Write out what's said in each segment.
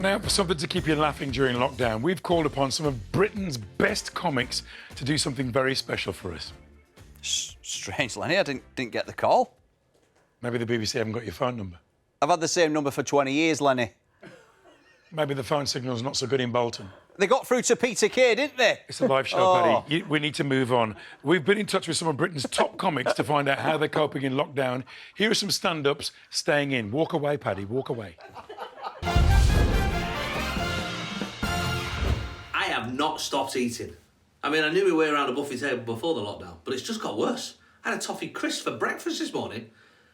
Now, for something to keep you laughing during lockdown, we've called upon some of Britain's best comics to do something very special for us. Strange, Lenny, I didn't get the call. Maybe the BBC haven't got your phone number. I've had the same number for 20 years, Lenny. Maybe the phone signal's not so good in Bolton. They got through to Peter Kay, didn't they? It's a live show, Paddy. We need to move on. We've been in touch with some of Britain's top comics to find out how they're coping in lockdown. Here are some stand-ups staying in. Walk away, Paddy, walk away. I have not stopped eating. I mean, I knew my way around a buffet table before the lockdown, but it's just got worse. I had a toffee crisp for breakfast this morning,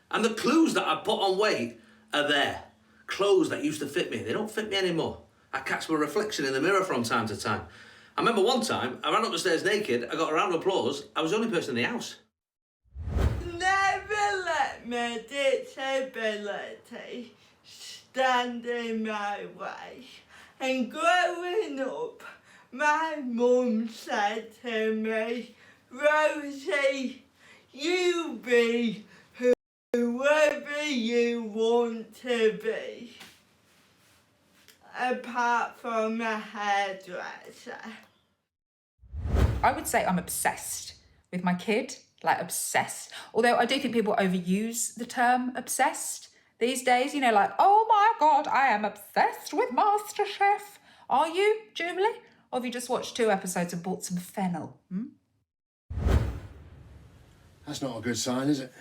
and the clues that I put on weight are there. Clothes that used to fit me, they don't fit me anymore. I catch my reflection in the mirror from time to time. I remember one time, I ran up the stairs naked, I got a round of applause, I was the only person in the house. Never let my disability stand in my way. And growing up, my mum said to me, Rosie, you be whoever you want to be. Apart from a hairdresser. I would say I'm obsessed with my kid, like obsessed. Although I do think people overuse the term obsessed these days, you know, like, oh my God, I am obsessed with MasterChef. Are you, Jubilee? Or have you just watched 2 episodes and bought some fennel? That's not a good sign, is it?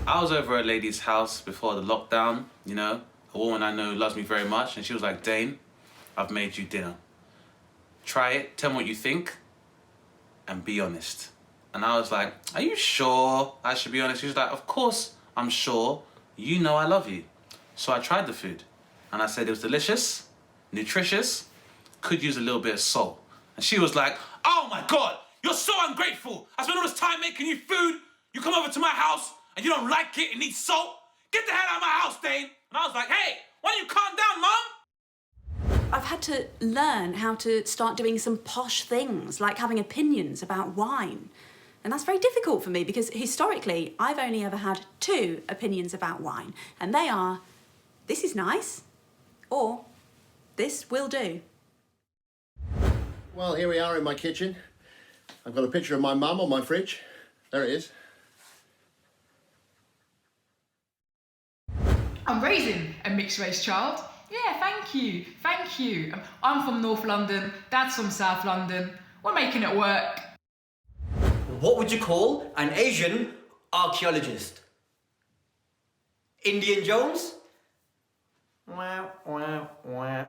I was over at a lady's house before the lockdown, you know, a woman I know loves me very much, and she was like, Dane, I've made you dinner. Try it, tell me what you think, and be honest. And I was like, are you sure I should be honest? She was like, of course I'm sure. You know I love you. So I tried the food, and I said it was delicious, nutritious, could use a little bit of salt. And she was like, oh my God, you're so ungrateful. I spent all this time making you food, you come over to my house, and you don't like it and need salt? Get the hell out of my house, Dane. And I was like, hey, why don't you calm down, Mum? I've had to learn how to start doing some posh things, like having opinions about wine. And that's very difficult for me because historically, I've only ever had 2 opinions about wine. And they are, this is nice, or this will do. Well, here we are in my kitchen. I've got a picture of my mum on my fridge. There it is. I'm raising a mixed-race child. Yeah, thank you, thank you. I'm from North London, Dad's from South London. We're making it work. What would you call an Asian archaeologist? Indian Jones? Wow, wow, wow.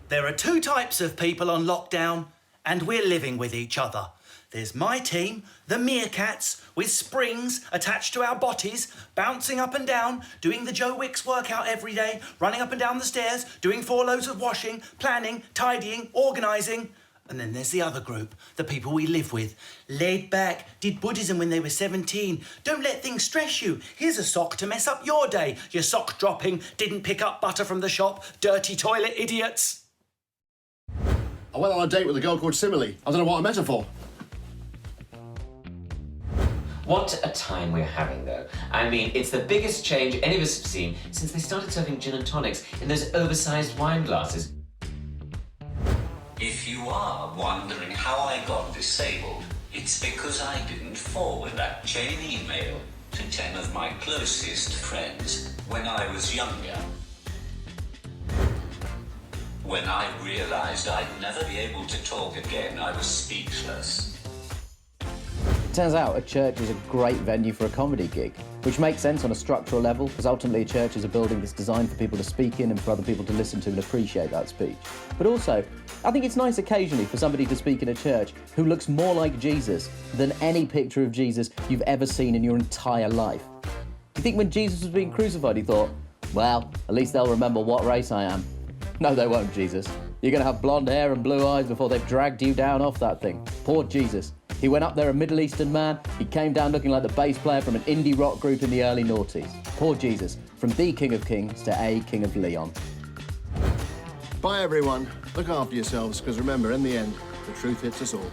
There are 2 types of people on lockdown, and we're living with each other. There's my team, the meerkats, with springs attached to our botties, bouncing up and down, doing the Joe Wicks workout every day, running up and down the stairs, doing 4 loads of washing, planning, tidying, organising. And then there's the other group, the people we live with. Laid back, did Buddhism when they were 17. Don't let things stress you. Here's a sock to mess up your day. Your sock dropping, didn't pick up butter from the shop, dirty toilet idiots. I went on a date with a girl called Simile. I don't know what a metaphor. What a time we're having, though. I mean, it's the biggest change any of us have seen since they started serving gin and tonics in those oversized wine glasses. If you are wondering how I got disabled, it's because I didn't forward that chain email to 10 of my closest friends when I was younger. When I realized I'd never be able to talk again, I was speechless. Turns out a church is a great venue for a comedy gig, which makes sense on a structural level, because ultimately a church is a building that's designed for people to speak in and for other people to listen to and appreciate that speech. But also, I think it's nice occasionally for somebody to speak in a church who looks more like Jesus than any picture of Jesus you've ever seen in your entire life. Do you think when Jesus was being crucified he thought, well, at least they'll remember what race I am? No, they won't, Jesus. You're going to have blonde hair and blue eyes before they've dragged you down off that thing. Poor Jesus. He went up there a Middle Eastern man. He came down looking like the bass player from an indie rock group in the early noughties. Poor Jesus. From the King of Kings to a King of Leon. Bye, everyone. Look after yourselves, because remember, in the end, the truth hits us all.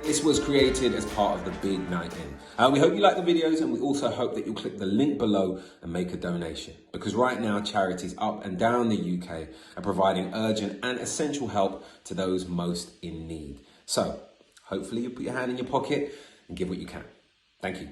This was created as part of the Big Night In. We hope you like the videos, and we also hope that you'll click the link below and make a donation. Because right now, charities up and down the UK are providing urgent and essential help to those most in need. So, hopefully you put your hand in your pocket and give what you can. Thank you.